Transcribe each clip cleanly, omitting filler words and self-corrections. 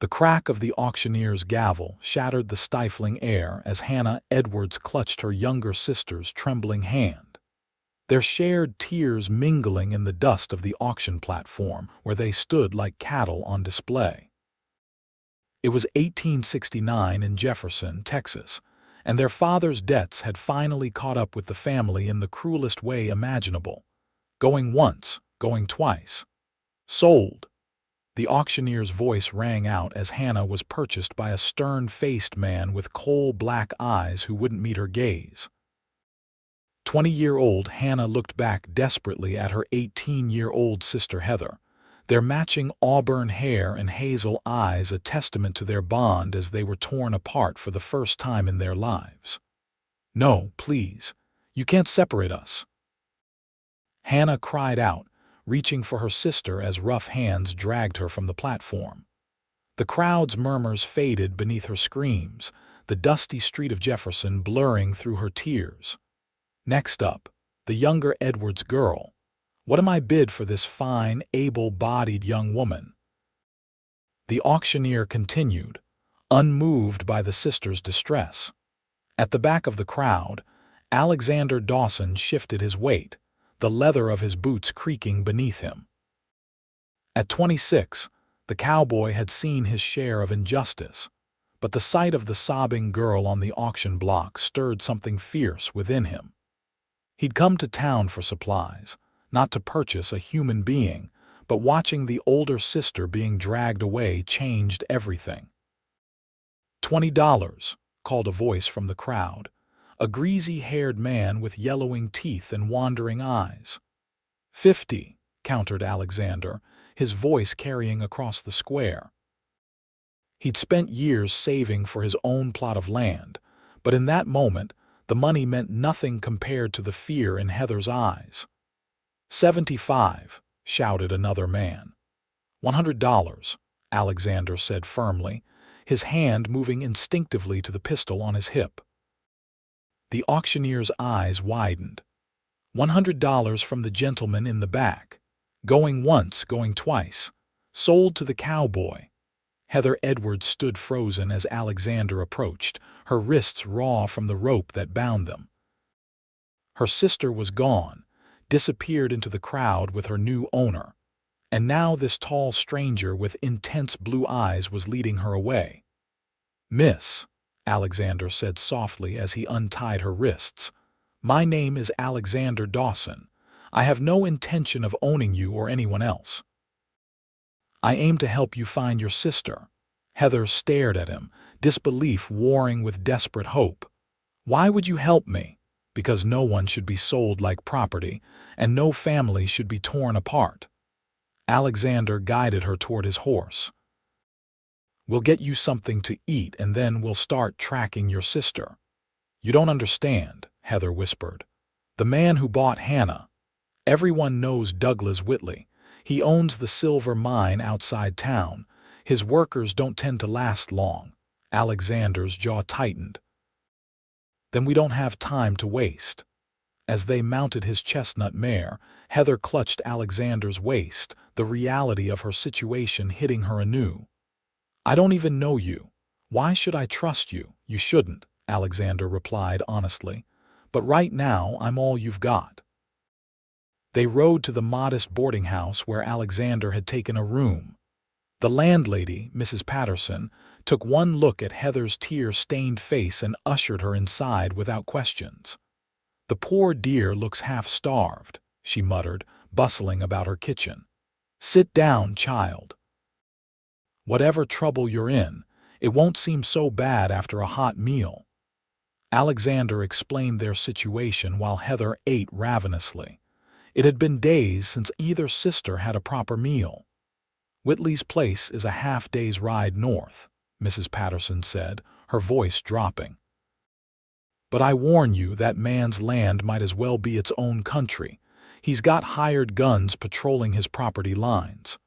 The crack of the auctioneer's gavel shattered the stifling air as Hannah Edwards clutched her younger sister's trembling hand, their shared tears mingling in the dust of the auction platform where they stood like cattle on display. It was 1869 in Jefferson, Texas, and their father's debts had finally caught up with the family in the cruelest way imaginable. Going once, going twice. Sold. The auctioneer's voice rang out as Hannah was purchased by a stern-faced man with coal-black eyes who wouldn't meet her gaze. 20-year-old Hannah looked back desperately at her 18-year-old sister Heather, their matching auburn hair and hazel eyes a testament to their bond as they were torn apart for the first time in their lives. "No, please. You can't separate us." Hannah cried out, reaching for her sister as rough hands dragged her from the platform. The crowd's murmurs faded beneath her screams, the dusty street of Jefferson blurring through her tears. Next up, the younger Edwards girl. What am I bid for this fine, able-bodied young woman? The auctioneer continued, unmoved by the sister's distress. At the back of the crowd, Alexander Dawson shifted his weight, the leather of his boots creaking beneath him. At 26, the cowboy had seen his share of injustice, but the sight of the sobbing girl on the auction block stirred something fierce within him. He'd come to town for supplies, not to purchase a human being, but watching the older sister being dragged away changed everything. $20, called a voice from the crowd, a greasy-haired man with yellowing teeth and wandering eyes. 50, countered Alexander, his voice carrying across the square. He'd spent years saving for his own plot of land, but in that moment, the money meant nothing compared to the fear in Heather's eyes. 75, shouted another man. $100, Alexander said firmly, his hand moving instinctively to the pistol on his hip. The auctioneer's eyes widened. $100 from the gentleman in the back. Going once, going twice. Sold to the cowboy. Heather Edwards stood frozen as Alexander approached, her wrists raw from the rope that bound them. Her sister was gone, disappeared into the crowd with her new owner, and now this tall stranger with intense blue eyes was leading her away. "Miss," Alexander said softly as he untied her wrists, "my name is Alexander Dawson. I have no intention of owning you or anyone else. I aim to help you find your sister." Heather stared at him, disbelief warring with desperate hope. "Why would you help me?" "Because no one should be sold like property, and no family should be torn apart." Alexander guided her toward his horse. "We'll get you something to eat and then we'll start tracking your sister." "You don't understand," Heather whispered. "The man who bought Hannah. Everyone knows Douglas Whitley. He owns the silver mine outside town. His workers don't tend to last long." Alexander's jaw tightened. "Then we don't have time to waste." As they mounted his chestnut mare, Heather clutched Alexander's waist, the reality of her situation hitting her anew. "I don't even know you. Why should I trust you?" "You shouldn't," Alexander replied honestly. "But right now I'm all you've got." They rode to the modest boarding house where Alexander had taken a room. The landlady, Mrs. Patterson, took one look at Heather's tear-stained face and ushered her inside without questions. "The poor dear looks half-starved," she muttered, bustling about her kitchen. "Sit down, child. Whatever trouble you're in, it won't seem so bad after a hot meal." Alexander explained their situation while Heather ate ravenously. It had been days since either sister had a proper meal. "Whitley's place is a half-day's ride north," Mrs. Patterson said, her voice dropping. "But I warn you that man's land might as well be its own country. He's got hired guns patrolling his property lines."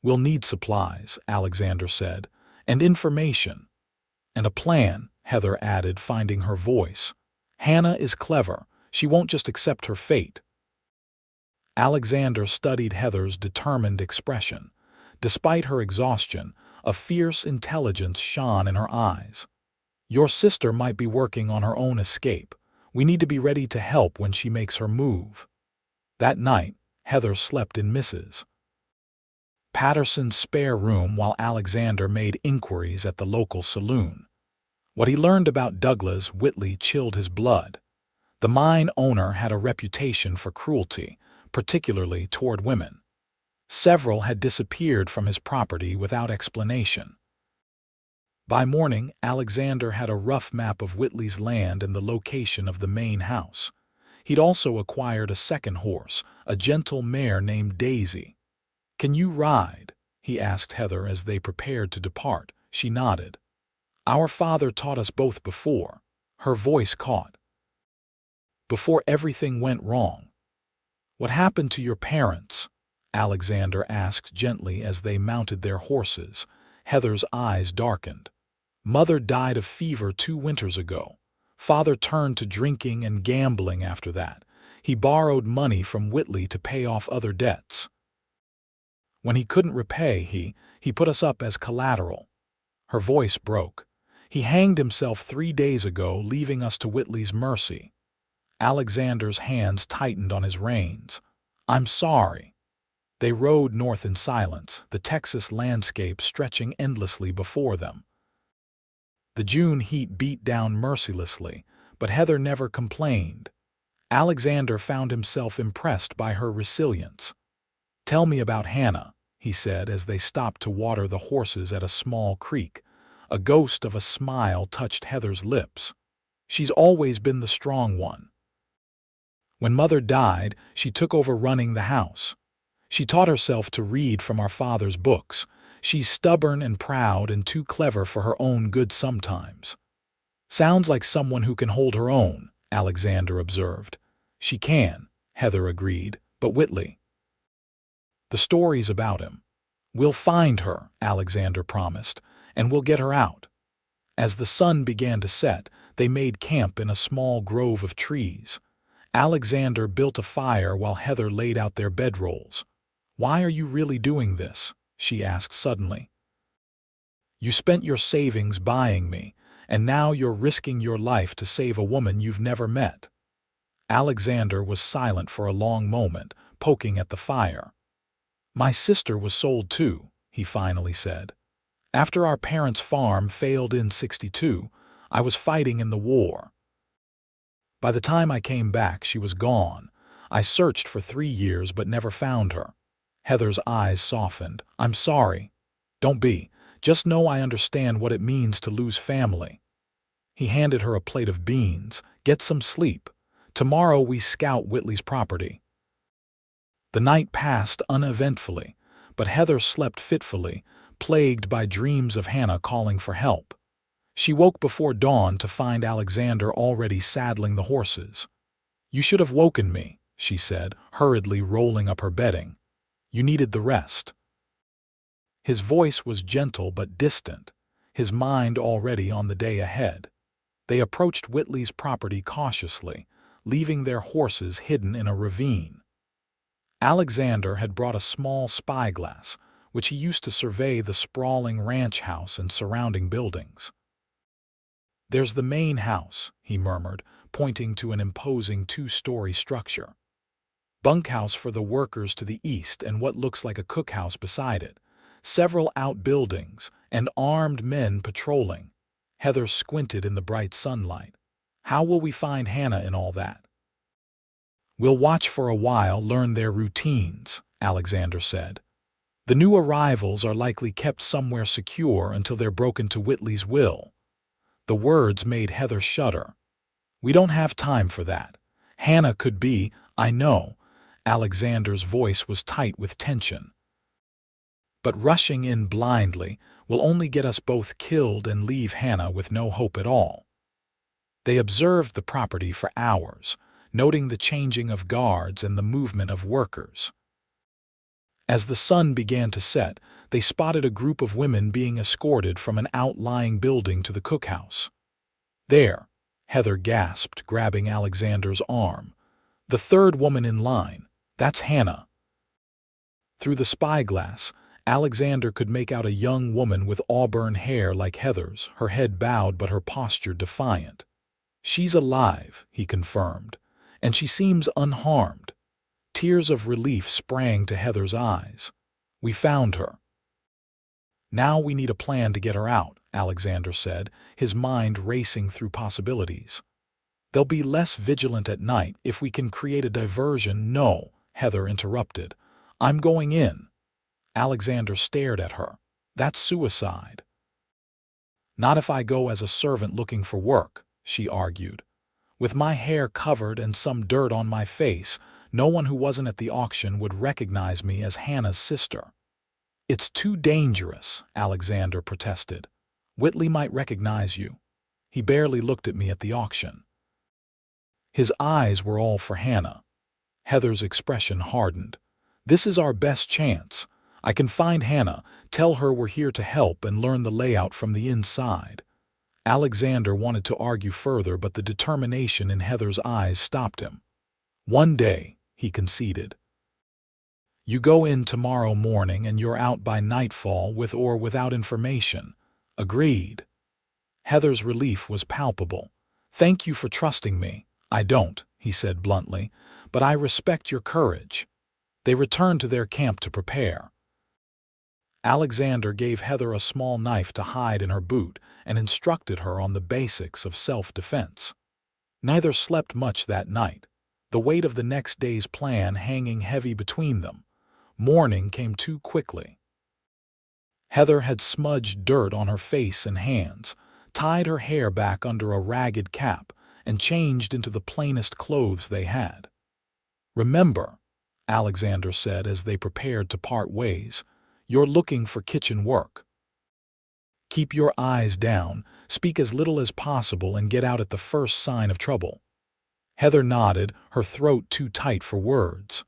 "We'll need supplies," Alexander said, "and information." "And a plan," Heather added, finding her voice. "Hannah is clever. She won't just accept her fate." Alexander studied Heather's determined expression. Despite her exhaustion, A fierce intelligence shone in her eyes. "Your sister might be working on her own escape. We need to be ready to help when she makes her move." That night, Heather slept in Mrs. Patterson's spare room while Alexander made inquiries at the local saloon. What he learned about Douglas Whitley chilled his blood. The mine owner had a reputation for cruelty, particularly toward women. Several had disappeared from his property without explanation. By morning, Alexander had a rough map of Whitley's land and the location of the main house. He'd also acquired a second horse, a gentle mare named Daisy. "Can you ride?" he asked Heather as they prepared to depart. She nodded. "Our father taught us both before." Her voice caught. "Before everything went wrong." "What happened to your parents?" Alexander asked gently as they mounted their horses. Heather's eyes darkened. "Mother died of fever 2 winters ago. Father turned to drinking and gambling after that. He borrowed money from Whitley to pay off other debts. When he couldn't repay, he put us up as collateral." Her voice broke. "He hanged himself 3 days ago, leaving us to Whitley's mercy." Alexander's hands tightened on his reins. "I'm sorry." They rode north in silence, the Texas landscape stretching endlessly before them. The June heat beat down mercilessly, but Heather never complained. Alexander found himself impressed by her resilience. "Tell me about Hannah," he said as they stopped to water the horses at a small creek. A ghost of a smile touched Heather's lips. "She's always been the strong one. When Mother died, she took over running the house. She taught herself to read from our father's books. She's stubborn and proud and too clever for her own good sometimes." "Sounds like someone who can hold her own," Alexander observed. "She can," Heather agreed, "but Whitley. The stories about him." "We'll find her," Alexander promised, "and we'll get her out." As the sun began to set, they made camp in a small grove of trees. Alexander built a fire while Heather laid out their bedrolls. "Why are you really doing this?" she asked suddenly. "You spent your savings buying me, and now you're risking your life to save a woman you've never met." Alexander was silent for a long moment, poking at the fire. "My sister was sold too," he finally said. "After our parents' farm failed in '62, I was fighting in the war. By the time I came back, she was gone. I searched for 3 years but never found her." Heather's eyes softened. "I'm sorry." "Don't be. Just know I understand what it means to lose family." He handed her a plate of beans. "Get some sleep. Tomorrow we scout Whitley's property." The night passed uneventfully, but Heather slept fitfully, plagued by dreams of Hannah calling for help. She woke before dawn to find Alexander already saddling the horses. "You should have woken me," she said, hurriedly rolling up her bedding. "You needed the rest." His voice was gentle but distant, his mind already on the day ahead. They approached Whitley's property cautiously, leaving their horses hidden in a ravine. Alexander had brought a small spyglass, which he used to survey the sprawling ranch house and surrounding buildings. "There's the main house," he murmured, pointing to an imposing 2-story structure. "Bunkhouse for the workers to the east and what looks like a cookhouse beside it. Several outbuildings and armed men patrolling." Heather squinted in the bright sunlight. "How will we find Hannah in all that?" "We'll watch for a while, learn their routines," Alexander said. "The new arrivals are likely kept somewhere secure until they're broken to Whitley's will." The words made Heather shudder. "We don't have time for that. Hannah could be—" "I know." Alexander's voice was tight with tension. "But rushing in blindly will only get us both killed and leave Hannah with no hope at all." They observed the property for hours, noting the changing of guards and the movement of workers. As the sun began to set, they spotted a group of women being escorted from an outlying building to the cookhouse. "There," Heather gasped, grabbing Alexander's arm. "The third woman in line. That's Hannah." Through the spyglass, Alexander could make out a young woman with auburn hair like Heather's, her head bowed but her posture defiant. "She's alive," he confirmed, "and she seems unharmed." Tears of relief sprang to Heather's eyes. "We found her." "Now we need a plan to get her out," Alexander said, his mind racing through possibilities. "They'll be less vigilant at night if we can create a diversion." "No," Heather interrupted. "I'm going in." Alexander stared at her. "That's suicide." "Not if I go as a servant looking for work," she argued. "With my hair covered and some dirt on my face, no one who wasn't at the auction would recognize me as Hannah's sister." "It's too dangerous," Alexander protested. "Whitley might recognize you. He barely looked at me at the auction." His eyes were all for Hannah. Heather's expression hardened. "This is our best chance. I can find Hannah, tell her we're here to help, and learn the layout from the inside." Alexander wanted to argue further, but the determination in Heather's eyes stopped him. "One day," he conceded. "You go in tomorrow morning and you're out by nightfall with or without information." "Agreed." Heather's relief was palpable. "Thank you for trusting me." "I don't," he said bluntly, "but I respect your courage." They returned to their camp to prepare. Alexander gave Heather a small knife to hide in her boot and instructed her on the basics of self-defense. Neither slept much that night, the weight of the next day's plan hanging heavy between them. Morning came too quickly. Heather had smudged dirt on her face and hands, tied her hair back under a ragged cap, and changed into the plainest clothes they had. "Remember," Alexander said as they prepared to part ways, "you're looking for kitchen work. Keep your eyes down, speak as little as possible, and get out at the first sign of trouble." Heather nodded, her throat too tight for words.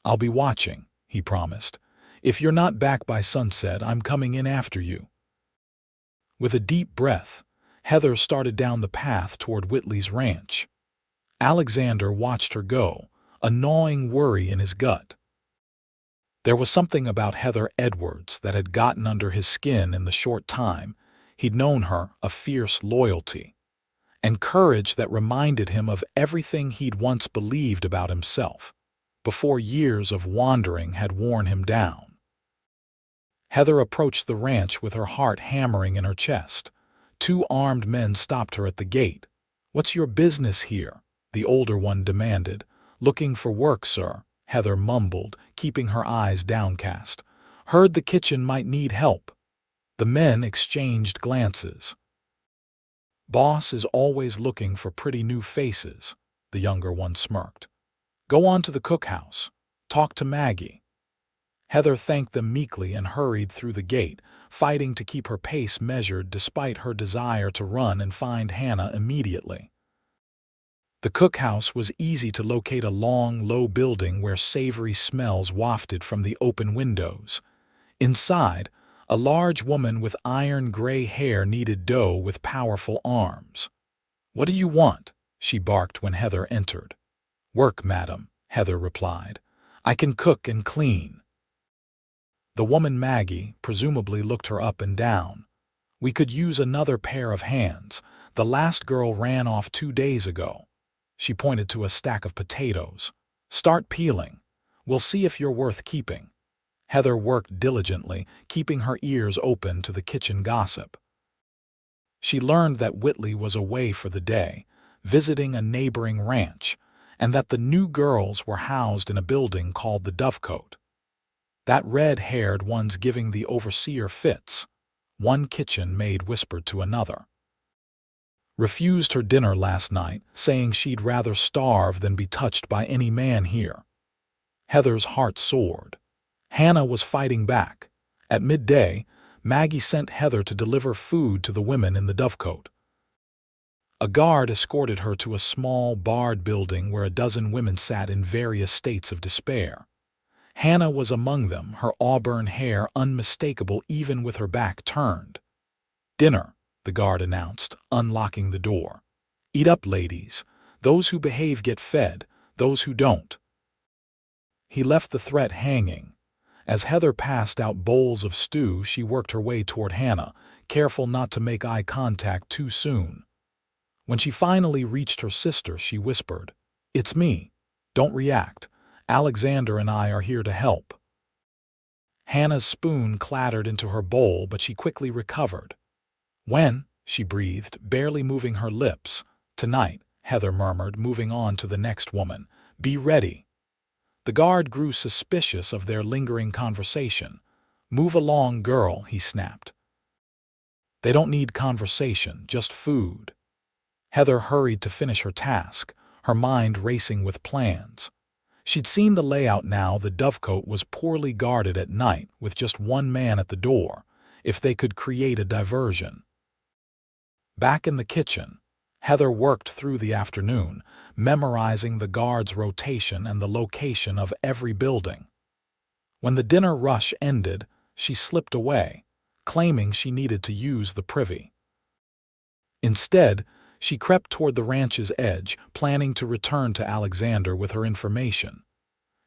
"I'll be watching," he promised. "If you're not back by sunset, I'm coming in after you." With a deep breath, Heather started down the path toward Whitley's ranch. Alexander watched her go, a gnawing worry in his gut. There was something about Heather Edwards that had gotten under his skin in the short time he'd known her, a fierce loyalty and courage that reminded him of everything he'd once believed about himself, before years of wandering had worn him down. Heather approached the ranch with her heart hammering in her chest. Two armed men stopped her at the gate. "What's your business here?" the older one demanded. "Looking for work, sir," Heather mumbled, keeping her eyes downcast. "Heard the kitchen might need help." The men exchanged glances. "Boss is always looking for pretty new faces," the younger one smirked. "Go on to the cookhouse. Talk to Maggie." Heather thanked them meekly and hurried through the gate, fighting to keep her pace measured despite her desire to run and find Hannah immediately. The cookhouse was easy to locate, a long, low building where savory smells wafted from the open windows. Inside, a large woman with iron-gray hair kneaded dough with powerful arms. "What do you want?" she barked when Heather entered. "Work, madam," Heather replied. "I can cook and clean." The woman Maggie presumably looked her up and down. "We could use another pair of hands. The last girl ran off 2 days ago." She pointed to a stack of potatoes. "Start peeling. We'll see if you're worth keeping." Heather worked diligently, keeping her ears open to the kitchen gossip. She learned that Whitley was away for the day, visiting a neighboring ranch, and that the new girls were housed in a building called the Dovecote. "That red-haired one's giving the overseer fits," one kitchen maid whispered to another. "Refused her dinner last night, saying she'd rather starve than be touched by any man here." Heather's heart soared. Hannah was fighting back. At midday, Maggie sent Heather to deliver food to the women in the Dovecote. A guard escorted her to a small, barred building where a dozen women sat in various states of despair. Hannah was among them, her auburn hair unmistakable even with her back turned. "Dinner," the guard announced, unlocking the door. "Eat up, ladies. Those who behave get fed, those who don't." He left the threat hanging. As Heather passed out bowls of stew, she worked her way toward Hannah, careful not to make eye contact too soon. When she finally reached her sister, she whispered, "It's me. Don't react. Alexander and I are here to help." Hannah's spoon clattered into her bowl, but she quickly recovered. "When?" she breathed, barely moving her lips. "Tonight," Heather murmured, moving on to the next woman. "Be ready." The guard grew suspicious of their lingering conversation. "Move along, girl," he snapped. "They don't need conversation, just food." Heather hurried to finish her task, her mind racing with plans. She'd seen the layout now. The dovecote was poorly guarded at night, with just one man at the door. If they could create a diversion. Back in the kitchen, Heather worked through the afternoon, memorizing the guards' rotation and the location of every building. When the dinner rush ended, she slipped away, claiming she needed to use the privy. Instead, she crept toward the ranch's edge, planning to return to Alexander with her information.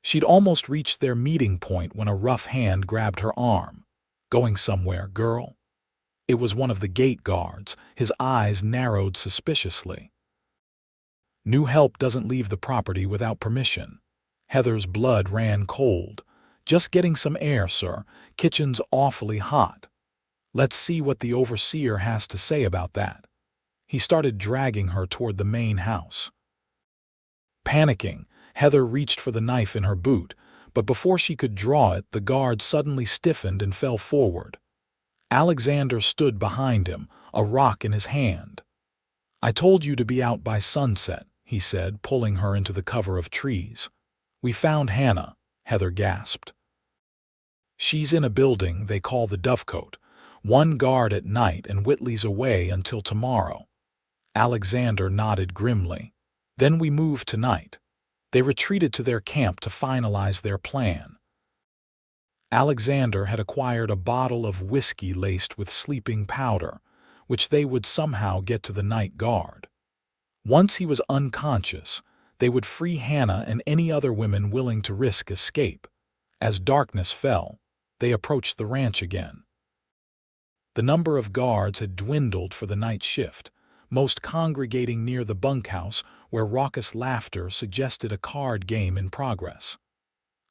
She'd almost reached their meeting point when a rough hand grabbed her arm. "Going somewhere, girl?" It was one of the gate guards, his eyes narrowed suspiciously. "New help doesn't leave the property without permission." Heather's blood ran cold. "Just getting some air, sir. Kitchen's awfully hot." "Let's see what the overseer has to say about that." He started dragging her toward the main house. Panicking, Heather reached for the knife in her boot, but before she could draw it, the guard suddenly stiffened and fell forward. Alexander stood behind him, a rock in his hand. "I told you to be out by sunset," he said, pulling her into the cover of trees. "We found Hannah," Heather gasped. "She's in a building they call the Dovecote. One guard at night, and Whitley's away until tomorrow." Alexander nodded grimly. "Then we moved tonight." They retreated to their camp to finalize their plan. Alexander had acquired a bottle of whiskey laced with sleeping powder, which they would somehow get to the night guard. Once he was unconscious, they would free Hannah and any other women willing to risk escape. As darkness fell, they approached the ranch again. The number of guards had dwindled for the night shift, most congregating near the bunkhouse where raucous laughter suggested a card game in progress.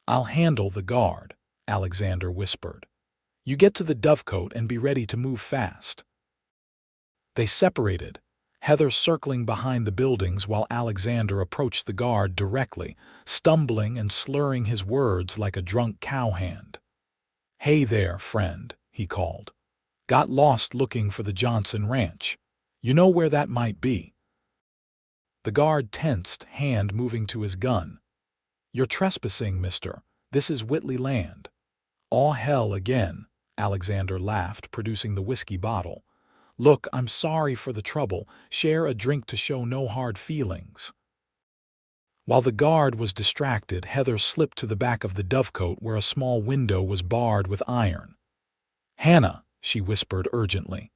"I'll handle the guard," Alexander whispered. "You get to the Dovecote and be ready to move fast." They separated, Heather circling behind the buildings while Alexander approached the guard directly, stumbling and slurring his words like a drunk cowhand. "Hey there, friend," he called. "Got lost looking for the Johnson Ranch. You know where that might be?" The guard tensed, hand moving to his gun. "You're trespassing, mister. This is Whitley land." "Aw hell again," Alexander laughed, producing the whiskey bottle. "Look, I'm sorry for the trouble. Share a drink to show no hard feelings." While the guard was distracted, Heather slipped to the back of the dovecote where a small window was barred with iron. "Hannah," she whispered urgently.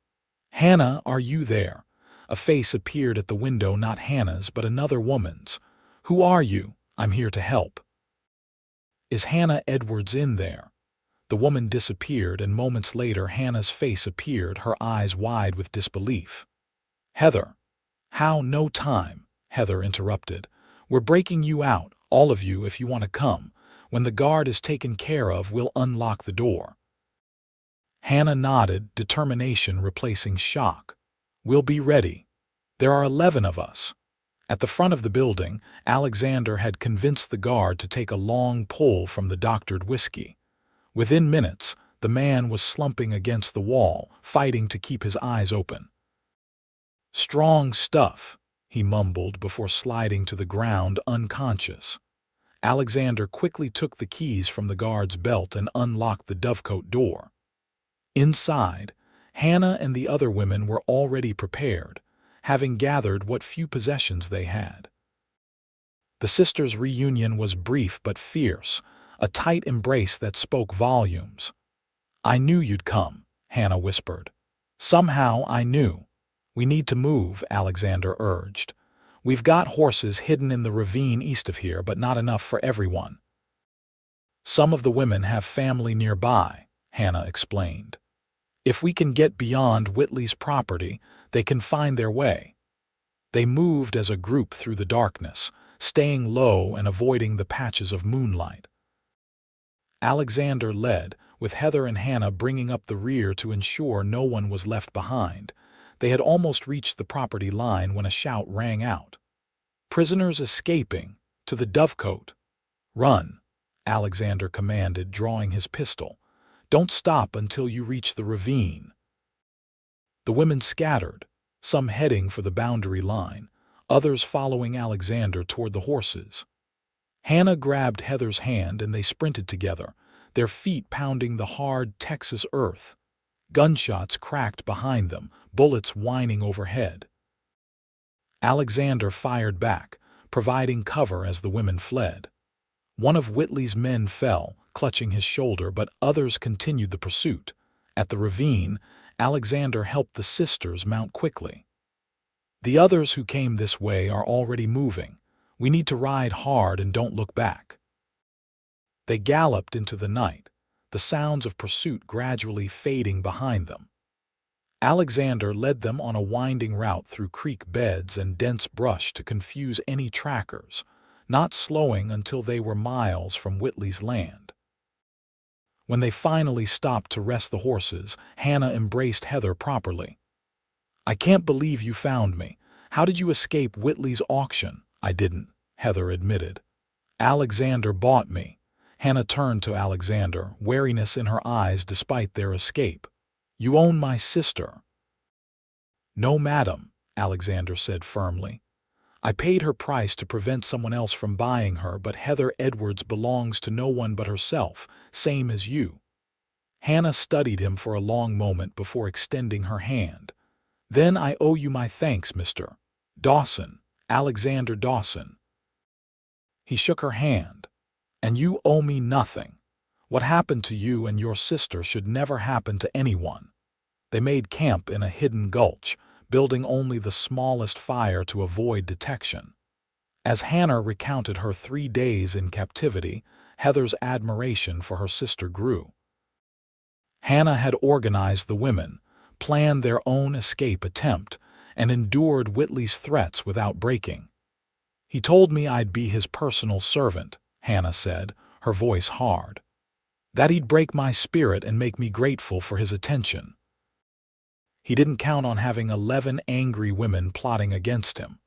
"Hannah, are you there?" A face appeared at the window, not Hannah's, but another woman's. "Who are you? I'm here to help." "Is Hannah Edwards in there?" The woman disappeared, and moments later Hannah's face appeared, her eyes wide with disbelief. "Heather." "How? No time," Heather interrupted. "We're breaking you out, all of you, if you want to come. When the guard is taken care of, we'll unlock the door." Hannah nodded, determination replacing shock. "We'll be ready. There are 11 of us." At the front of the building, Alexander had convinced the guard to take a long pull from the doctored whiskey. Within minutes, the man was slumping against the wall, fighting to keep his eyes open. "Strong stuff," he mumbled before sliding to the ground unconscious. Alexander quickly took the keys from the guard's belt and unlocked the dovecote door. Inside, Hannah and the other women were already prepared, having gathered what few possessions they had. The sisters' reunion was brief but fierce, a tight embrace that spoke volumes. "I knew you'd come," Hannah whispered. "Somehow I knew." "We need to move," Alexander urged. "We've got horses hidden in the ravine east of here, but not enough for everyone." Some of the women have family nearby, Hannah explained. If we can get beyond Whitley's property, they can find their way. They moved as a group through the darkness, staying low and avoiding the patches of moonlight. Alexander led, with Heather and Hannah bringing up the rear to ensure no one was left behind. They had almost reached the property line when a shout rang out. "Prisoners escaping! To the Dovecote!" "Run!" Alexander commanded, drawing his pistol. "Don't stop until you reach the ravine." The women scattered, some heading for the boundary line, others following Alexander toward the horses. Hannah grabbed Heather's hand and they sprinted together, their feet pounding the hard Texas earth. Gunshots cracked behind them, bullets whining overhead. Alexander fired back, providing cover as the women fled. One of Whitley's men fell, clutching his shoulder, but others continued the pursuit. At the ravine, Alexander helped the sisters mount quickly. "The others who came this way are already moving. We need to ride hard and don't look back." They galloped into the night, the sounds of pursuit gradually fading behind them. Alexander led them on a winding route through creek beds and dense brush to confuse any trackers, not slowing until they were miles from Whitley's land. When they finally stopped to rest the horses, Hannah embraced Heather properly. "I can't believe you found me. How did you escape Whitley's auction?" "I didn't," Heather admitted. "Alexander bought me." Hannah turned to Alexander, wariness in her eyes despite their escape. "You own my sister." "No, madam," Alexander said firmly. "I paid her price to prevent someone else from buying her, but Heather Edwards belongs to no one but herself, same as you." Hannah studied him for a long moment before extending her hand. "Then I owe you my thanks, Mr. Dawson, Alexander Dawson." He shook her hand. "And you owe me nothing. What happened to you and your sister should never happen to anyone." They made camp in a hidden gulch, building only the smallest fire to avoid detection. As Hannah recounted her 3 days in captivity, Heather's admiration for her sister grew. Hannah had organized the women, planned their own escape attempt, and endured Whitley's threats without breaking. "He told me I'd be his personal servant," Hannah said, her voice hard. "That he'd break my spirit and make me grateful for his attention." He didn't count on having 11 angry women plotting against him.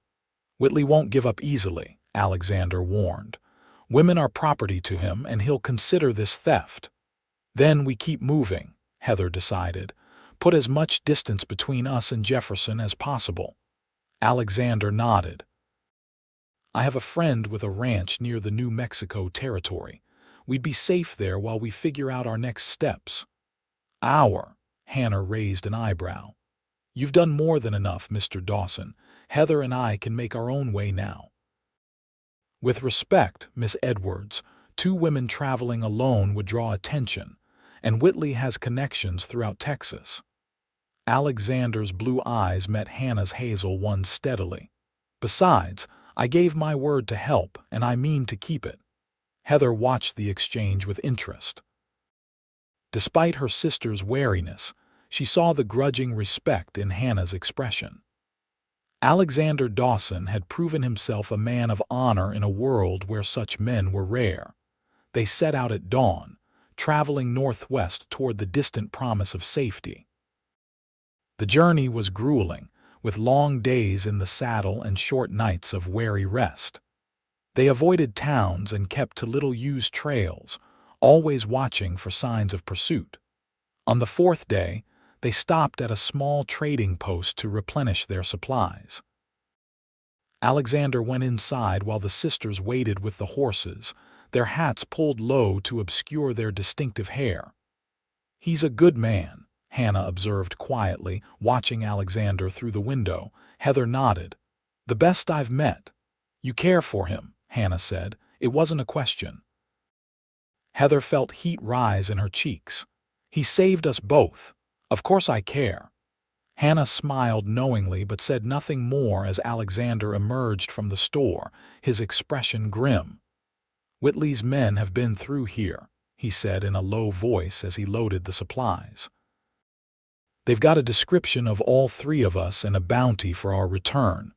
"Whitley won't give up easily," Alexander warned. "Women are property to him, and he'll consider this theft." "Then we keep moving," Heather decided. "Put as much distance between us and Jefferson as possible." Alexander nodded. "I have a friend with a ranch near the New Mexico territory. We'd be safe there while we figure out our next steps." Hannah raised an eyebrow. "You've done more than enough, Mr. Dawson. Heather and I can make our own way now." "With respect, Miss Edwards, 2 women traveling alone would draw attention, and Whitley has connections throughout Texas." Alexander's blue eyes met Hannah's hazel ones steadily. "Besides, I gave my word to help, and I mean to keep it." Heather watched the exchange with interest. Despite her sister's wariness, she saw the grudging respect in Hannah's expression. Alexander Dawson had proven himself a man of honor in a world where such men were rare. They set out at dawn, traveling northwest toward the distant promise of safety. The journey was grueling, with long days in the saddle and short nights of wary rest. They avoided towns and kept to little-used trails, always watching for signs of pursuit. On the 4th day, they stopped at a small trading post to replenish their supplies. Alexander went inside while the sisters waited with the horses, their hats pulled low to obscure their distinctive hair. "He's a good man," Hannah observed quietly, watching Alexander through the window. Heather nodded. "The best I've met." "You care for him," Hannah said. "It wasn't a question." Heather felt heat rise in her cheeks. "He saved us both. Of course I care." Hannah smiled knowingly but said nothing more as Alexander emerged from the store, his expression grim. "Whitley's men have been through here," he said in a low voice as he loaded the supplies. "They've got a description of all three of us and a bounty for our return."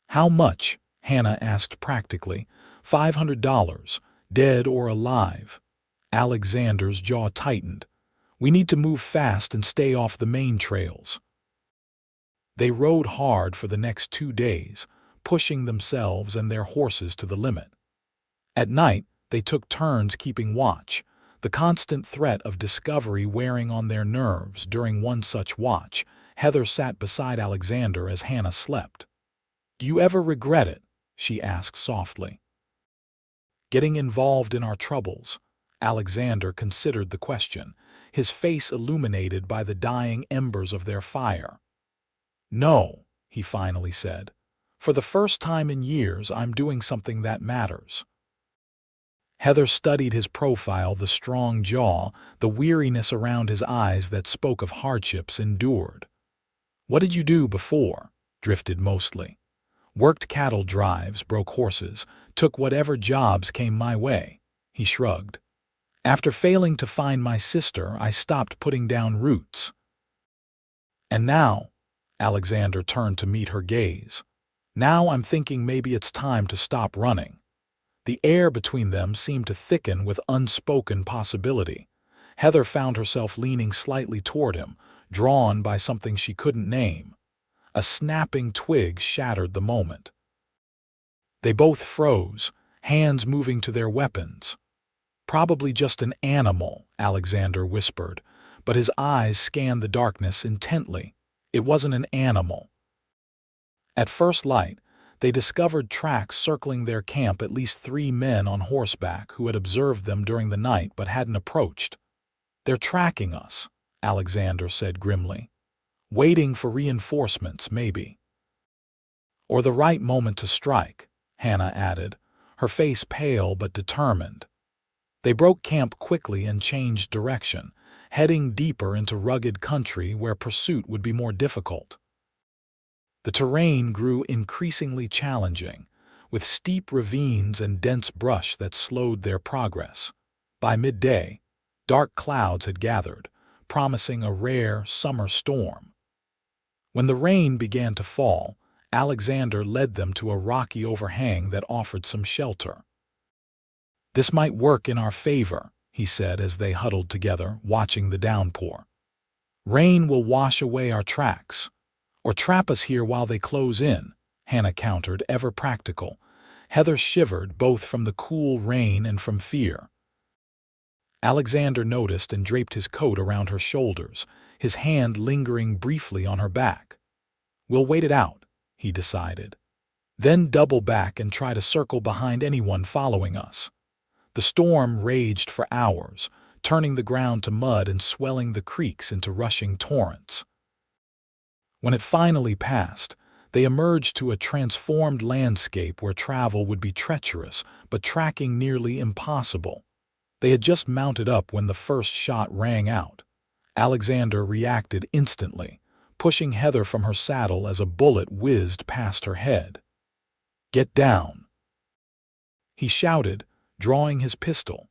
"How much?" Hannah asked practically. $500, dead or alive." Alexander's jaw tightened. "We need to move fast and stay off the main trails." They rode hard for the next 2 days, pushing themselves and their horses to the limit. At night, they took turns keeping watch, the constant threat of discovery wearing on their nerves. During one such watch, Heather sat beside Alexander as Hannah slept. "Do you ever regret it?" she asked softly. "Getting involved in our troubles?" Alexander considered the question, his face illuminated by the dying embers of their fire. "No," he finally said. "For the first time in years, I'm doing something that matters." Heather studied his profile, the strong jaw, the weariness around his eyes that spoke of hardships endured. "What did you do before?" "Drifted mostly. Worked cattle drives, broke horses, took whatever jobs came my way." He shrugged. "After failing to find my sister, I stopped putting down roots." "And now?" Alexander turned to meet her gaze. "Now I'm thinking maybe it's time to stop running." The air between them seemed to thicken with unspoken possibility. Heather found herself leaning slightly toward him, drawn by something she couldn't name. A snapping twig shattered the moment. They both froze, hands moving to their weapons. "Probably just an animal," Alexander whispered, but his eyes scanned the darkness intently. It wasn't an animal. At first light, they discovered tracks circling their camp, at least 3 men on horseback who had observed them during the night but hadn't approached. "They're tracking us," Alexander said grimly. "Waiting for reinforcements, maybe." "Or the right moment to strike," Hannah added, her face pale but determined. They broke camp quickly and changed direction, heading deeper into rugged country where pursuit would be more difficult. The terrain grew increasingly challenging, with steep ravines and dense brush that slowed their progress. By midday, dark clouds had gathered, promising a rare summer storm. When the rain began to fall, Alexander led them to a rocky overhang that offered some shelter. "This might work in our favor," he said as they huddled together, watching the downpour. "Rain will wash away our tracks. Or trap us here while they close in," Hannah countered, ever practical. Heather shivered, both from the cool rain and from fear. Alexander noticed and draped his coat around her shoulders, his hand lingering briefly on her back. "We'll wait it out," he decided. "Then double back and try to circle behind anyone following us." The storm raged for hours, turning the ground to mud and swelling the creeks into rushing torrents. When it finally passed, they emerged to a transformed landscape where travel would be treacherous, but tracking nearly impossible. They had just mounted up when the first shot rang out. Alexander reacted instantly, pushing Heather from her saddle as a bullet whizzed past her head. "Get down!" he shouted, drawing his pistol.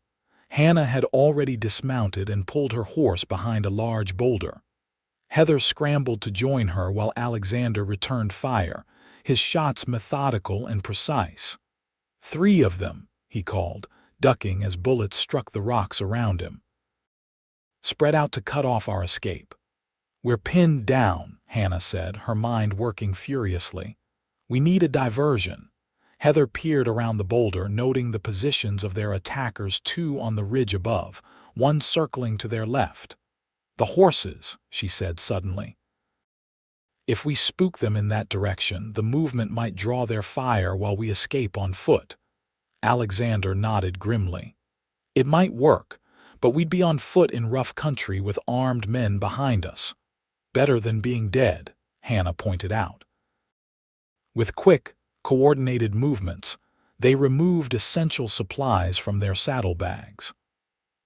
Hannah had already dismounted and pulled her horse behind a large boulder. Heather scrambled to join her while Alexander returned fire, his shots methodical and precise. "3 of them," he called, ducking as bullets struck the rocks around him. "Spread out to cut off our escape." "We're pinned down," Hannah said, her mind working furiously. "We need a diversion." Heather peered around the boulder, noting the positions of their attackers, 2 on the ridge above, 1 circling to their left. "The horses," she said suddenly. "If we spook them in that direction, the movement might draw their fire while we escape on foot." Alexander nodded grimly. "It might work, but we'd be on foot in rough country with armed men behind us." "Better than being dead," Hannah pointed out. With quick, coordinated movements, they removed essential supplies from their saddlebags.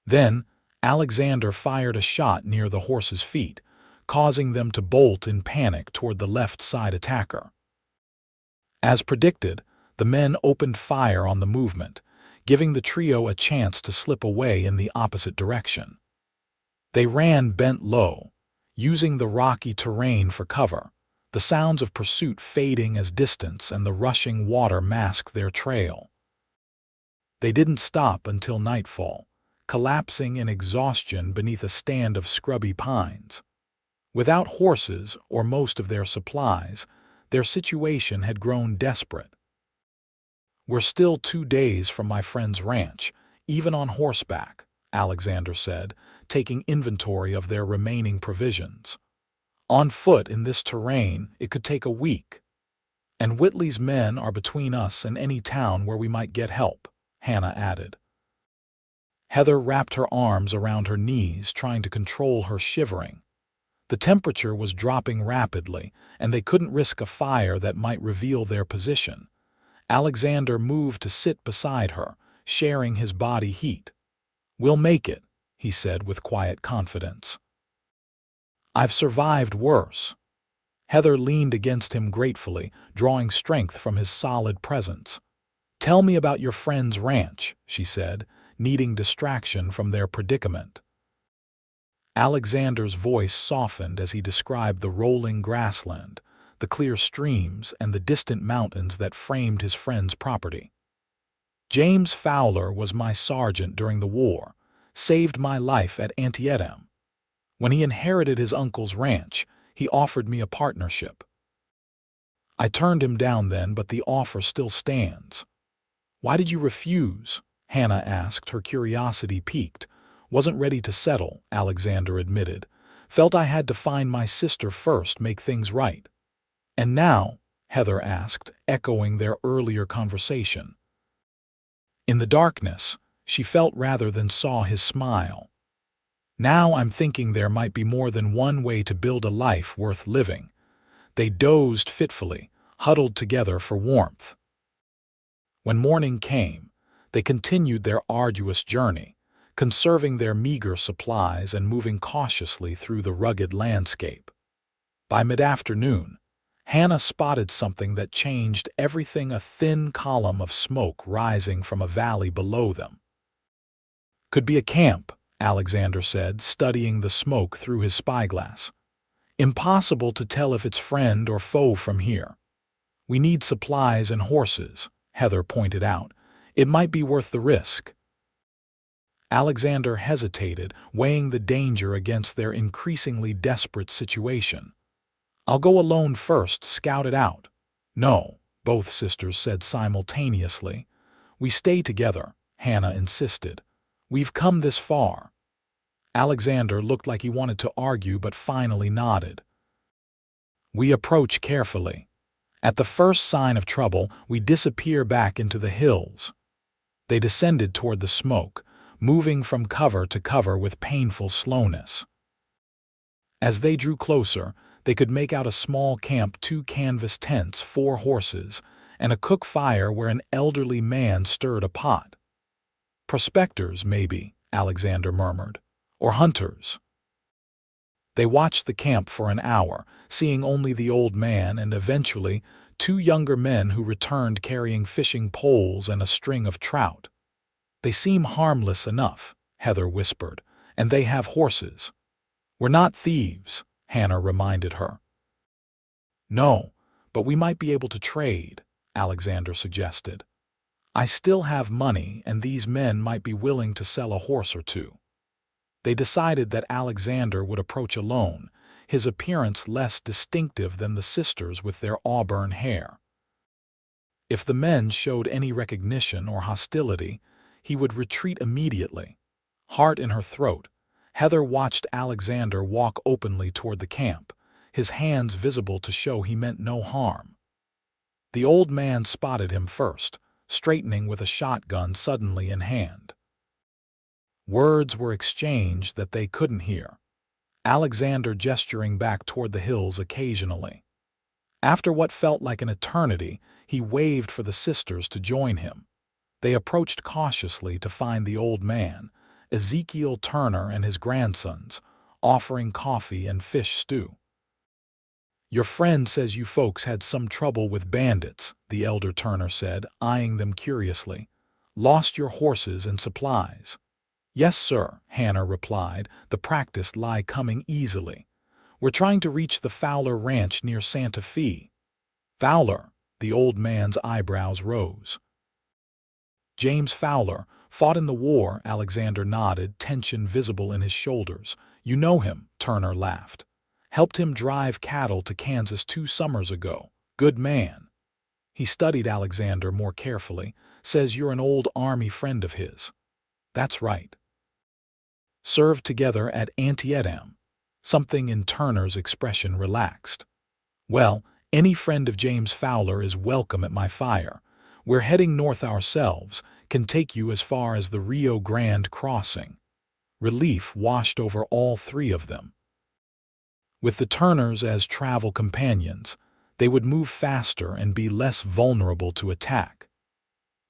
Then, Alexander fired a shot near the horses' feet, causing them to bolt in panic toward the left side attacker. As predicted, the men opened fire on the movement, giving the trio a chance to slip away in the opposite direction. They ran bent low, using the rocky terrain for cover, the sounds of pursuit fading as distance and the rushing water masked their trail. They didn't stop until nightfall, collapsing in exhaustion beneath a stand of scrubby pines. Without horses or most of their supplies, their situation had grown desperate. "We're still 2 days from my friend's ranch, even on horseback," Alexander said, taking inventory of their remaining provisions. "On foot in this terrain, it could take a week. And Whitley's men are between us and any town where we might get help," Hannah added. Heather wrapped her arms around her knees, trying to control her shivering. The temperature was dropping rapidly, and they couldn't risk a fire that might reveal their position. Alexander moved to sit beside her, sharing his body heat. "We'll make it," he said with quiet confidence. "I've survived worse." Heather leaned against him gratefully, drawing strength from his solid presence. "Tell me about your friend's ranch," she said, needing distraction from their predicament. Alexander's voice softened as he described the rolling grassland, the clear streams, and the distant mountains that framed his friend's property. "James Fowler was my sergeant during the war, saved my life at Antietam. When he inherited his uncle's ranch, he offered me a partnership. I turned him down then, but the offer still stands." "Why did you refuse?" Hannah asked, her curiosity piqued. "Wasn't ready to settle," Alexander admitted. "Felt I had to find my sister first, make things right." "And now?" Heather asked, echoing their earlier conversation. In the darkness, she felt rather than saw his smile. "Now I'm thinking there might be more than one way to build a life worth living." They dozed fitfully, huddled together for warmth. When morning came, they continued their arduous journey, conserving their meager supplies and moving cautiously through the rugged landscape. By mid-afternoon, Hannah spotted something that changed everything: a thin column of smoke rising from a valley below them. "Could be a camp," Alexander said, studying the smoke through his spyglass. "Impossible to tell if it's friend or foe from here." "We need supplies and horses," Heather pointed out. "It might be worth the risk." Alexander hesitated, weighing the danger against their increasingly desperate situation. "I'll go alone first, scout it out." "No," both sisters said simultaneously. "We stay together," Hannah insisted. "We've come this far." Alexander looked like he wanted to argue but finally nodded. "We approach carefully. At the first sign of trouble, we disappear back into the hills." They descended toward the smoke, moving from cover to cover with painful slowness. As they drew closer, they could make out a small camp, 2 canvas tents, 4 horses, and a cook fire where an elderly man stirred a pot. "Prospectors, maybe," Alexander murmured. "Or hunters." They watched the camp for an hour, seeing only the old man and eventually 2 younger men who returned carrying fishing poles and a string of trout. "They seem harmless enough," Heather whispered, "and they have horses." "We're not thieves," Hannah reminded her. "No, but we might be able to trade," Alexander suggested. "I still have money, and these men might be willing to sell a horse or 2. They decided that Alexander would approach alone, his appearance less distinctive than the sisters with their auburn hair. If the men showed any recognition or hostility, he would retreat immediately. Heart in her throat, Heather watched Alexander walk openly toward the camp, his hands visible to show he meant no harm. The old man spotted him first, straightening with a shotgun suddenly in hand. Words were exchanged that they couldn't hear, Alexander gesturing back toward the hills occasionally. After what felt like an eternity, he waved for the sisters to join him. They approached cautiously to find the old man, Ezekiel Turner, and his grandsons, offering coffee and fish stew. "Your friend says you folks had some trouble with bandits," the elder Turner said, eyeing them curiously. Lost your horses and supplies. Yes, sir, Hannah replied, the practiced lie coming easily. We're trying to reach the Fowler Ranch near Santa Fe. Fowler, the old man's eyebrows rose. James Fowler fought in the war, Alexander nodded, tension visible in his shoulders. You know him, Turner laughed. Helped him drive cattle to Kansas 2 summers ago. Good man. He studied Alexander more carefully. Says you're an old army friend of his. That's right. Served together at Antietam. Something in Turner's expression relaxed. Well, any friend of James Fowler is welcome at my fire. We're heading north ourselves, can take you as far as the Rio Grande crossing. Relief washed over all three of them. With the Turners as travel companions, they would move faster and be less vulnerable to attack.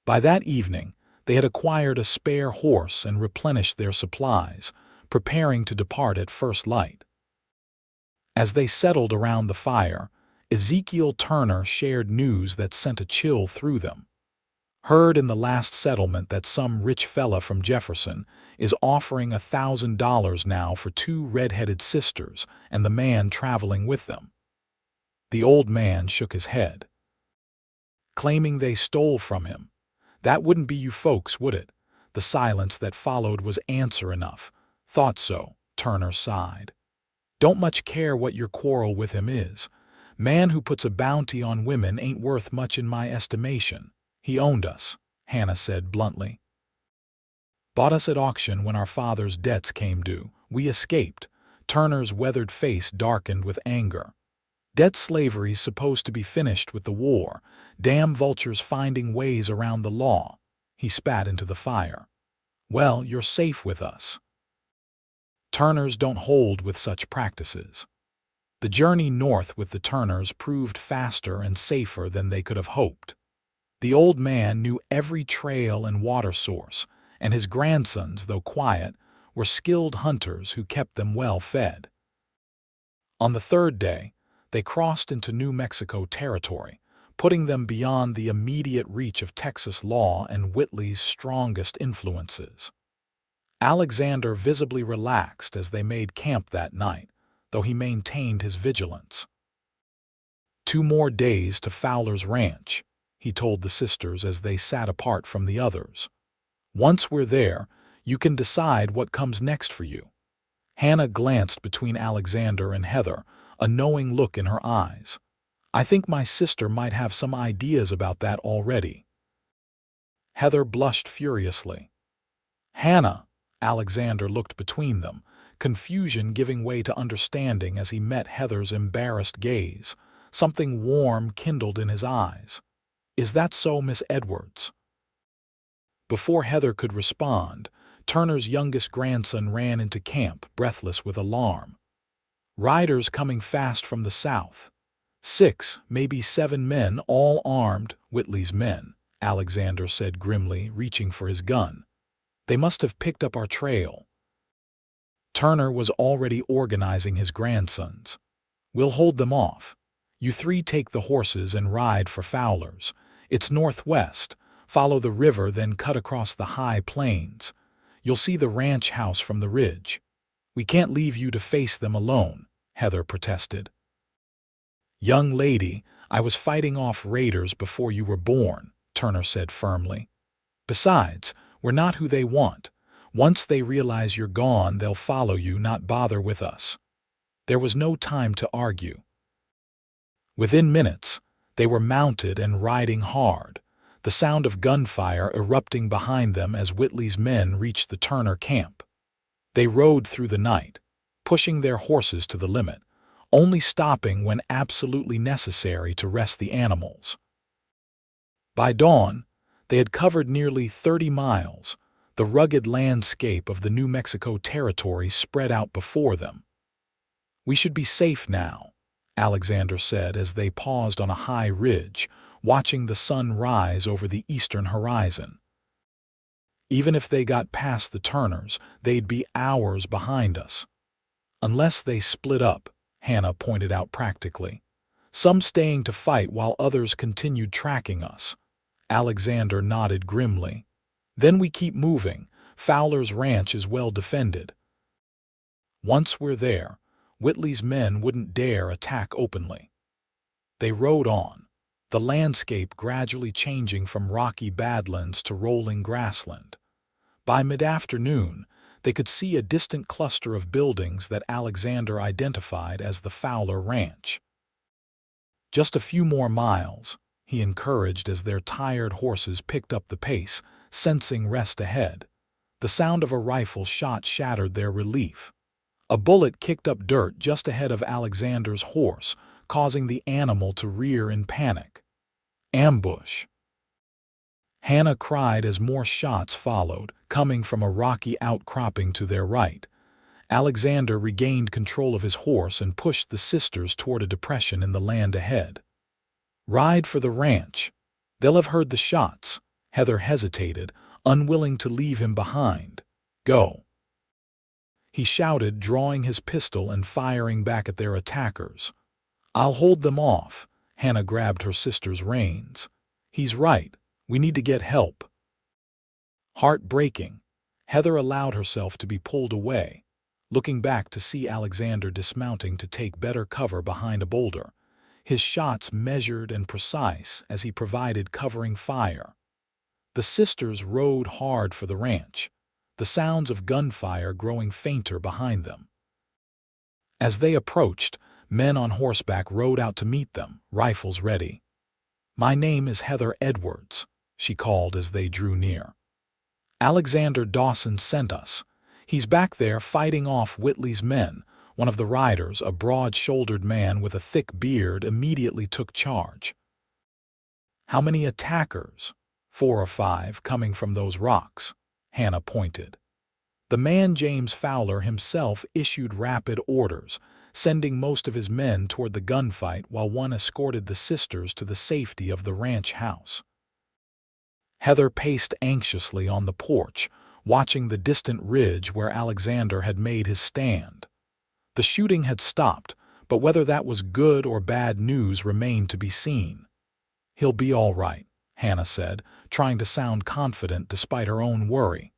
By that evening, they had acquired a spare horse and replenished their supplies, preparing to depart at first light. As they settled around the fire, Ezekiel Turner shared news that sent a chill through them. Heard in the last settlement that some rich fella from Jefferson is offering $1,000 now for 2 red-headed sisters and the man traveling with them. The old man shook his head, claiming they stole from him. That wouldn't be you folks, would it? The silence that followed was answer enough. Thought so, Turner sighed. Don't much care what your quarrel with him is. Man who puts a bounty on women ain't worth much in my estimation. He owned us, Hannah said bluntly. Bought us at auction when our father's debts came due. We escaped. Turner's weathered face darkened with anger. Debt slavery's supposed to be finished with the war. Damn vultures finding ways around the law. He spat into the fire. Well, you're safe with us. Turners don't hold with such practices. The journey north with the Turners proved faster and safer than they could have hoped. The old man knew every trail and water source, and his grandsons, though quiet, were skilled hunters who kept them well fed. On the 3rd day, they crossed into New Mexico territory, putting them beyond the immediate reach of Texas law and Whitley's strongest influences. Alexander visibly relaxed as they made camp that night, though he maintained his vigilance. 2 more days to Fowler's ranch, he told the sisters as they sat apart from the others. Once we're there, you can decide what comes next for you. Hannah glanced between Alexander and Heather, a knowing look in her eyes. I think my sister might have some ideas about that already. Heather blushed furiously. Hannah, Alexander looked between them, confusion giving way to understanding as he met Heather's embarrassed gaze. Something warm kindled in his eyes. Is that so, Miss Edwards? Before Heather could respond, Turner's youngest grandson ran into camp, breathless with alarm. Riders coming fast from the south. 6, maybe 7 men, all armed, Whitley's men, Alexander said grimly, reaching for his gun. They must have picked up our trail. Turner was already organizing his grandsons. We'll hold them off. You 3 take the horses and ride for Fowler's. It's northwest. Follow the river, then cut across the high plains. You'll see the ranch house from the ridge. We can't leave you to face them alone, Heather protested. Young lady, I was fighting off raiders before you were born, Turner said firmly. Besides, we're not who they want. Once they realize you're gone, they'll follow you, not bother with us. There was no time to argue. Within minutes, they were mounted and riding hard, the sound of gunfire erupting behind them as Whitley's men reached the Turner camp. They rode through the night, pushing their horses to the limit, only stopping when absolutely necessary to rest the animals. By dawn, they had covered nearly 30 miles, the rugged landscape of the New Mexico territory spread out before them. We should be safe now, Alexander said as they paused on a high ridge, watching the sun rise over the eastern horizon. Even if they got past the Turners, they'd be hours behind us. Unless they split up, Hannah pointed out practically. Some staying to fight while others continued tracking us. Alexander nodded grimly. Then we keep moving. Fowler's ranch is well defended. Once we're there, Whitley's men wouldn't dare attack openly. They rode on, the landscape gradually changing from rocky badlands to rolling grassland. By mid-afternoon, they could see a distant cluster of buildings that Alexander identified as the Fowler Ranch. Just a few more miles, he encouraged as their tired horses picked up the pace, sensing rest ahead. The sound of a rifle shot shattered their relief. A bullet kicked up dirt just ahead of Alexander's horse, causing the animal to rear in panic. Ambush! Hannah cried as more shots followed, coming from a rocky outcropping to their right. Alexander regained control of his horse and pushed the sisters toward a depression in the land ahead. Ride for the ranch. They'll have heard the shots. Heather hesitated, unwilling to leave him behind. Go! He shouted, drawing his pistol and firing back at their attackers. I'll hold them off. Hannah grabbed her sister's reins. He's right. We need to get help. Heartbreaking, Heather allowed herself to be pulled away, looking back to see Alexander dismounting to take better cover behind a boulder, his shots measured and precise as he provided covering fire. The sisters rode hard for the ranch, the sounds of gunfire growing fainter behind them. As they approached, men on horseback rode out to meet them, rifles ready. My name is Heather Edwards, she called as they drew near. Alexander Dawson sent us. He's back there fighting off Whitley's men. One of the riders, a broad-shouldered man with a thick beard, immediately took charge. How many attackers? 4 or 5 coming from those rocks, Hannah pointed. The man James Fowler himself issued rapid orders, sending most of his men toward the gunfight while one escorted the sisters to the safety of the ranch house. Heather paced anxiously on the porch, watching the distant ridge where Alexander had made his stand. The shooting had stopped, but whether that was good or bad news remained to be seen. He'll be all right, Hannah said, trying to sound confident despite her own worry.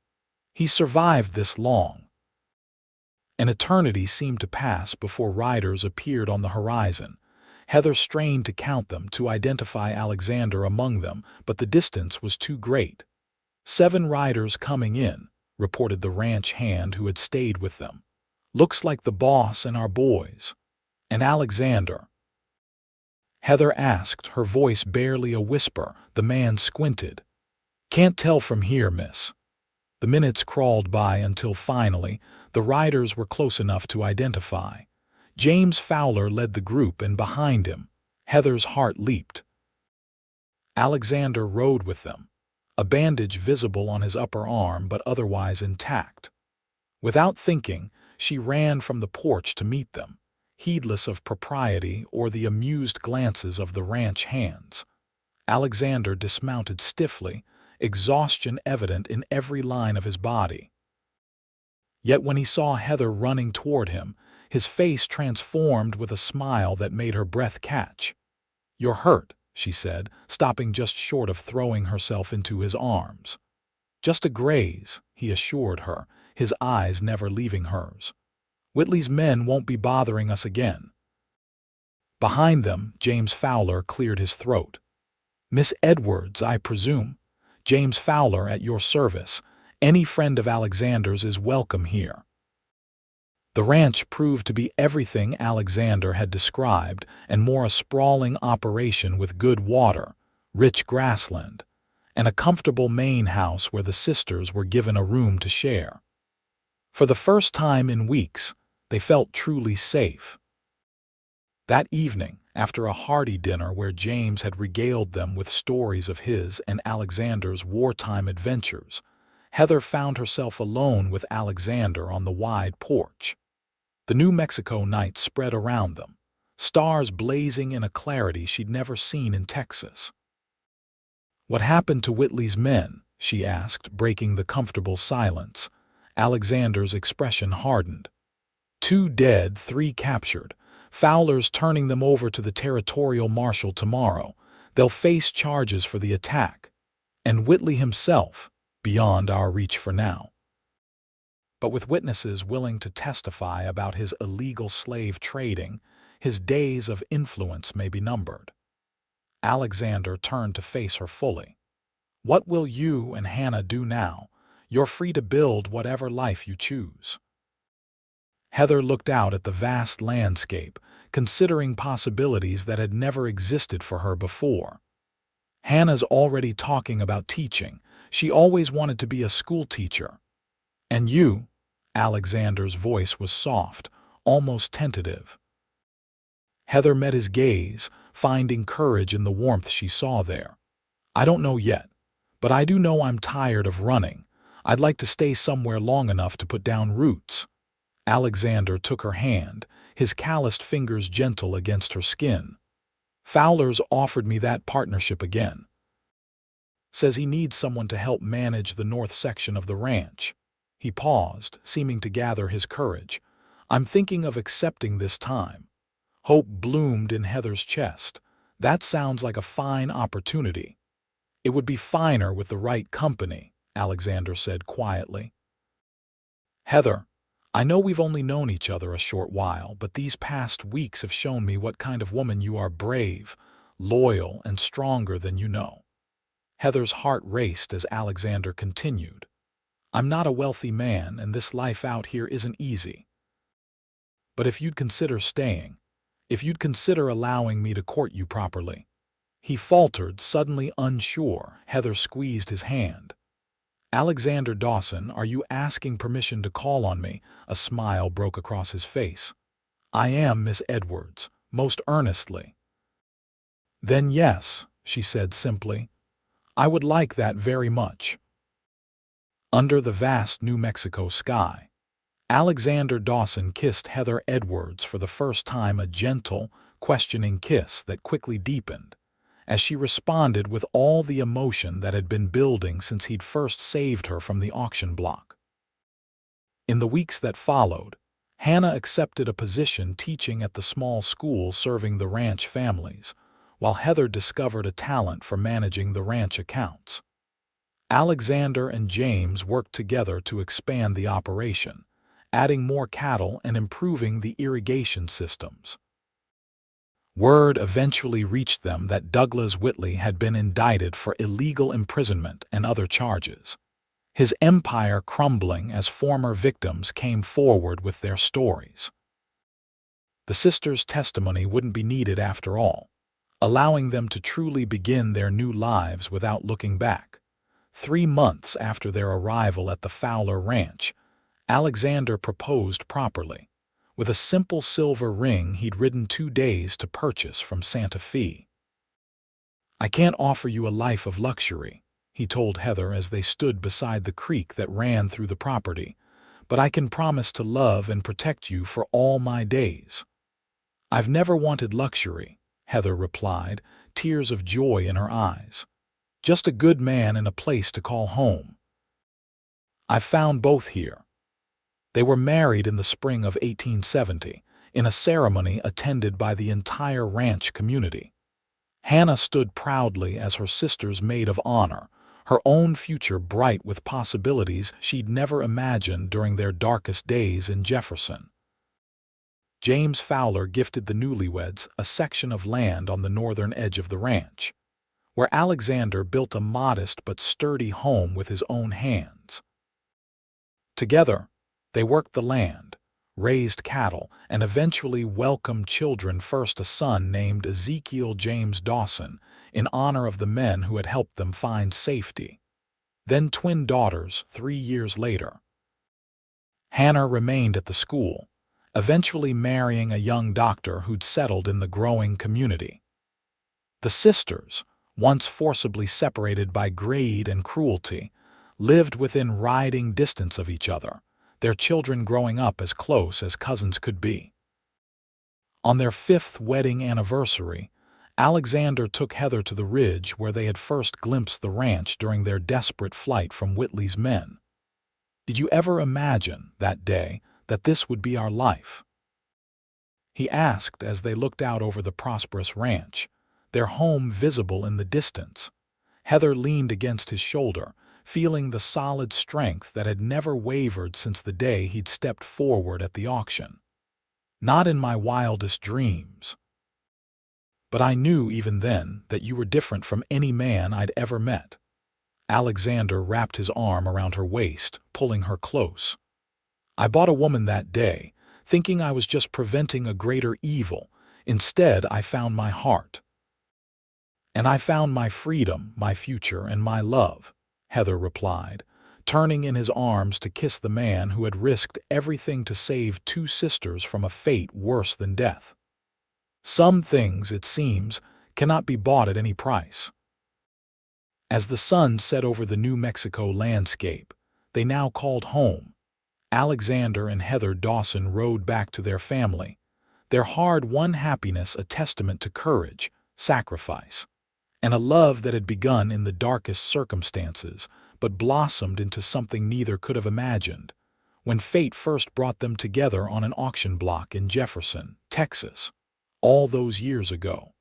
He survived this long. An eternity seemed to pass before riders appeared on the horizon. Heather strained to count them, to identify Alexander among them, but the distance was too great. 7 riders coming in, reported the ranch hand who had stayed with them. Looks like the boss and our boys. And Alexander? Heather asked, her voice barely a whisper. The man squinted. Can't tell from here, miss. The minutes crawled by until finally, the riders were close enough to identify. James Fowler led the group, and behind him, Heather's heart leaped. Alexander rode with them, a bandage visible on his upper arm but otherwise intact. Without thinking, she ran from the porch to meet them, heedless of propriety or the amused glances of the ranch hands. Alexander dismounted stiffly, exhaustion evident in every line of his body. Yet when he saw Heather running toward him, his face transformed with a smile that made her breath catch. You're hurt, she said, stopping just short of throwing herself into his arms. Just a graze, he assured her, his eyes never leaving hers. Whitley's men won't be bothering us again. Behind them, James Fowler cleared his throat. Miss Edwards, I presume. James Fowler at your service. Any friend of Alexander's is welcome here. The ranch proved to be everything Alexander had described, and more, a sprawling operation with good water, rich grassland, and a comfortable main house where the sisters were given a room to share. For the first time in weeks, they felt truly safe. That evening, after a hearty dinner where James had regaled them with stories of his and Alexander's wartime adventures, Heather found herself alone with Alexander on the wide porch. The New Mexico night spread around them, stars blazing in a clarity she'd never seen in Texas. What happened to Whitley's men? She asked, breaking the comfortable silence. Alexander's expression hardened. 2 dead, 3 captured. Fowler's turning them over to the territorial marshal tomorrow. They'll face charges for the attack. And Whitley himself, beyond our reach for now. But with witnesses willing to testify about his illegal slave trading, his days of influence may be numbered. Alexander turned to face her fully. What will you and Hannah do now? You're free to build whatever life you choose. Heather looked out at the vast landscape, considering possibilities that had never existed for her before. Hannah's already talking about teaching. She always wanted to be a school teacher. And you? Alexander's voice was soft, almost tentative. Heather met his gaze, finding courage in the warmth she saw there. I don't know yet, but I do know I'm tired of running. I'd like to stay somewhere long enough to put down roots. Alexander took her hand, his calloused fingers gentle against her skin. Fowler's offered me that partnership again. Says he needs someone to help manage the north section of the ranch. He paused, seeming to gather his courage. I'm thinking of accepting this time. Hope bloomed in Heather's chest. That sounds like a fine opportunity. It would be finer with the right company, Alexander said quietly. Heather, I know we've only known each other a short while, but these past weeks have shown me what kind of woman you are: brave, loyal, and stronger than you know. Heather's heart raced as Alexander continued. I'm not a wealthy man, and this life out here isn't easy. But if you'd consider staying, if you'd consider allowing me to court you properly. He faltered, suddenly unsure. Heather squeezed his hand. Alexander Dawson, are you asking permission to call on me? A smile broke across his face. I am, Miss Edwards, most earnestly. Then yes, she said simply. I would like that very much. Under the vast New Mexico sky, Alexander Dawson kissed Heather Edwards for the first time, a gentle, questioning kiss that quickly deepened, as she responded with all the emotion that had been building since he'd first saved her from the auction block. In the weeks that followed, Hannah accepted a position teaching at the small school serving the ranch families, while Heather discovered a talent for managing the ranch accounts. Alexander and James worked together to expand the operation, adding more cattle and improving the irrigation systems. Word eventually reached them that Douglas Whitley had been indicted for illegal imprisonment and other charges, his empire crumbling as former victims came forward with their stories. The sisters' testimony wouldn't be needed after all, allowing them to truly begin their new lives without looking back. 3 months after their arrival at the Fowler Ranch, Alexander proposed properly, with a simple silver ring he'd ridden 2 days to purchase from Santa Fe. I can't offer you a life of luxury, he told Heather as they stood beside the creek that ran through the property, but I can promise to love and protect you for all my days. I've never wanted luxury, Heather replied, tears of joy in her eyes. Just a good man and a place to call home. I've found both here. They were married in the spring of 1870, in a ceremony attended by the entire ranch community. Hannah stood proudly as her sister's maid of honor, her own future bright with possibilities she'd never imagined during their darkest days in Jefferson. James Fowler gifted the newlyweds a section of land on the northern edge of the ranch, where Alexander built a modest but sturdy home with his own hands. Together, they worked the land, raised cattle, and eventually welcomed children, first a son named Ezekiel James Dawson, in honor of the men who had helped them find safety. Then twin daughters 3 years later. Hannah remained at the school, eventually marrying a young doctor who'd settled in the growing community. The sisters, once forcibly separated by greed and cruelty, lived within riding distance of each other, their children growing up as close as cousins could be. On their 5th wedding anniversary, Alexander took Heather to the ridge where they had first glimpsed the ranch during their desperate flight from Whitley's men. Did you ever imagine, that day, that this would be our life? He asked as they looked out over the prosperous ranch, their home visible in the distance. Heather leaned against his shoulder, feeling the solid strength that had never wavered since the day he'd stepped forward at the auction. Not in my wildest dreams. But I knew even then that you were different from any man I'd ever met. Alexander wrapped his arm around her waist, pulling her close. I bought a woman that day, thinking I was just preventing a greater evil. Instead, I found my heart. And I found my freedom, my future, and my love, Heather replied, turning in his arms to kiss the man who had risked everything to save two sisters from a fate worse than death. Some things, it seems, cannot be bought at any price. As the sun set over the New Mexico landscape they now called home, Alexander and Heather Dawson rode back to their family, their hard-won happiness a testament to courage, sacrifice, and a love that had begun in the darkest circumstances but blossomed into something neither could have imagined when fate first brought them together on an auction block in Jefferson, Texas, all those years ago.